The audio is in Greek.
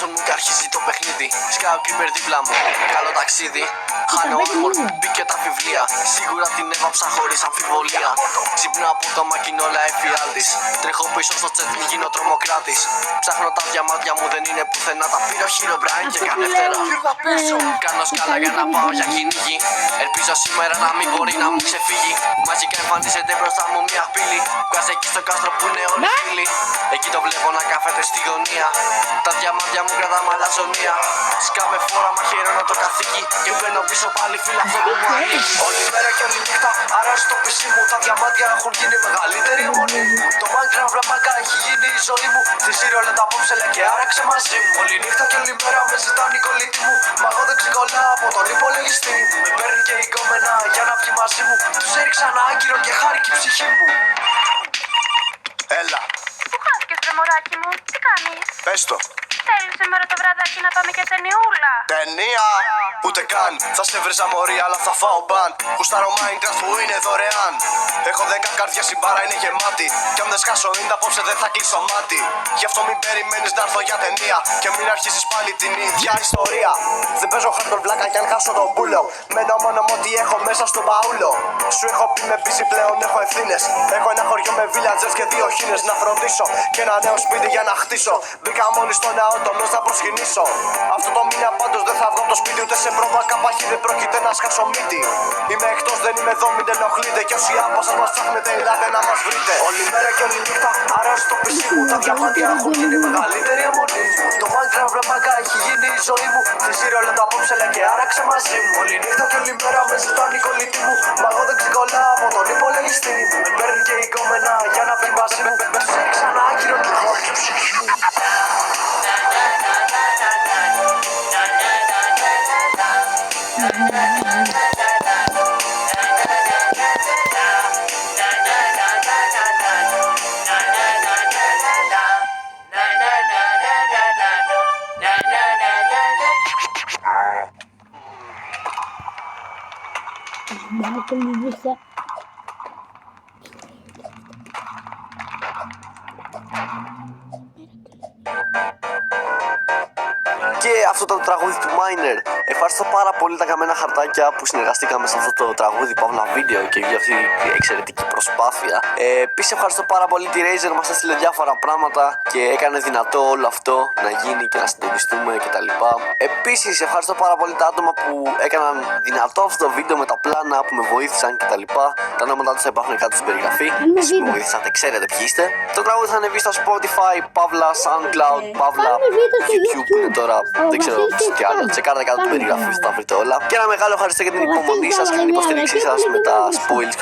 μέσον μου και αρχίζει το παιχνίδι. Σκάω κρύπερ δίπλα μου, καλό ταξίδι. Χάνω όρμον, μπήκε τα βιβλία. Σίγουρα την έβαψα χωρίς αμφιβολία. Ξύπνω από το μακινόλα εφιάλτης. Τρέχω πίσω στο τσέτ, μη γίνω τρομοκράτης. Ψάχνω τα διαμάντια μου, δεν είναι πουθενά. Τα πήρω Herobrine και κάνε φτερά. Κάνω σκάλα για να πάω για κυνήγι. Ελπίζω σήμερα να μην μπορεί να μου ξεφύγει. Μαζικά εμφανίζεται μπροστά μου μια πύλη. Βγάζει εκεί στο κάστρο που είναι όλοι φίλοι. Εκεί το βλέπω να κάθεται στη γωνία. Τα διαμάντια μου κρατά με αλαζονία. Σκάμε φόρα, μαχαιρώνω το καθήκη. Και μπαίνω πίσω πάλι φίλα αυτό που μου ανήκει. Όλη μέρα και όλη νύχτα αράζει το πισί μου. Τα διαμάντια έχουν γίνει μεγαλύτερη αιμονή μου. Το Minecraft βλαμάκα έχει γίνει η ζωή μου. Στη Σύρολα τα απόψε λέει και άραξε μαζί μου. Όλη νύχτα και όλη μέρα με ζητάνε οι κολλητοί μου. Μα εγώ δεν ξεκολλάω από τον υπολογιστή μου. Με παίρνει και η κόμενα για να βγει μαζί μου. Τους έριξα ένα άγκυρο και χάρηκε η ψυχή μου. Έλα. Πού χάθηκες βρε μωράκι μου, τι κάνεις? Πες το. Θέλεις σήμερα το βραδάκι να πάμε και ταινιούλα? Ταινία! Ούτε καν. Θα σε βρίζα μωρή, αλλά θα φάω μπαν. Γουστάρω Minecraft που είναι δωρεάν. Έχω 10 καρδιές, η μπάρα είναι γεμάτη. Κι αν δεν σκάσω ίντα απόψε δεν θα κλείσω μάτι. Γι' αυτό μην περιμένεις να έρθω για ταινία. Και μην αρχίσεις πάλι την ίδια ιστορία. Δεν παίζω χάρτον βλάκα κι αν χάσω τον πούλο. Μένω μόνο με ό,τι έχω μέσα στο μπαούλο. Σου έχω πει με πίση πλέον έχω ευθύνες. Έχω ένα χωριό με villagers και 2 χήνες να φροντίσω. Και ένα νέο σπίτι για να χτίσω. Μπήκα μόλις στο ναό το μες να προσκυνήσω. Αυτό το μήνα πάντως δεν θα βγω από το σπίτι ούτε σε πρόβα καπάχη δεν πρόκειται να σκάσω μύτη. Είμαι εκτός, δεν είμαι εδώ, μην ενοχλείτε. Κι όσοι άπασαν μας ψάχνετε, ελάτε να μας βρείτε. Όλη μέρα και όλη νύχτα αράζει το πισί μου. Τα διαμάντια έχουν γίνει μεγαλύτερη αιμονή μου. Το Minecraft βλαμάκα έχει γίνει η ζωή μου. Στη Σύρολα τα απόψε λέει και άραξε μαζί μου. Όλη νύχτα και όλη μέρα με ζητάνε οι κολλητοί μου. Μα εγώ δεν ξεκολλάω από τον υπολογιστή μου. Με παίρνει και η κόμενα για να βγει μαζί μου. Τους έριξα ένα άγκυρο και χάρηκε η ψυχή μου. Και αυτό ήταν το τραγούδι του Miner. Ευχαριστώ πάρα πολύ τα καμένα χαρτάκια που συνεργαστήκαμε σε αυτό το τραγούδι, παύλα βίντεο και για αυτή την εξαιρετική προσπάθεια. Επίσης ευχαριστώ πάρα πολύ τη Razer, μας έστειλε διάφορα πράγματα και έκανε δυνατό όλο αυτό να γίνει και να συντονιστούμε κτλ. Επίσης ευχαριστώ πάρα πολύ τα άτομα που έκαναν δυνατό αυτό το βίντεο με τα πλάνα, που με βοήθησαν κτλ. Τα ονόματά τους θα υπάρχουν κάτω στην περιγραφή. Εσείς που με βοήθησατε ξέρετε ποιοι είστε. Το τραγούδι θα ανεβεί στα Spotify, παύλα SoundCloud, παύλα YouTube που είναι τώρα. Δεν ξέρω τι άλλο. Τσεκάρτε κάτω την περιγραφή, θα τα βρείτε όλα. Και ένα μεγάλο ευχαριστώ για την υπομονή σας και την υποστήριξή σας με τα spoils.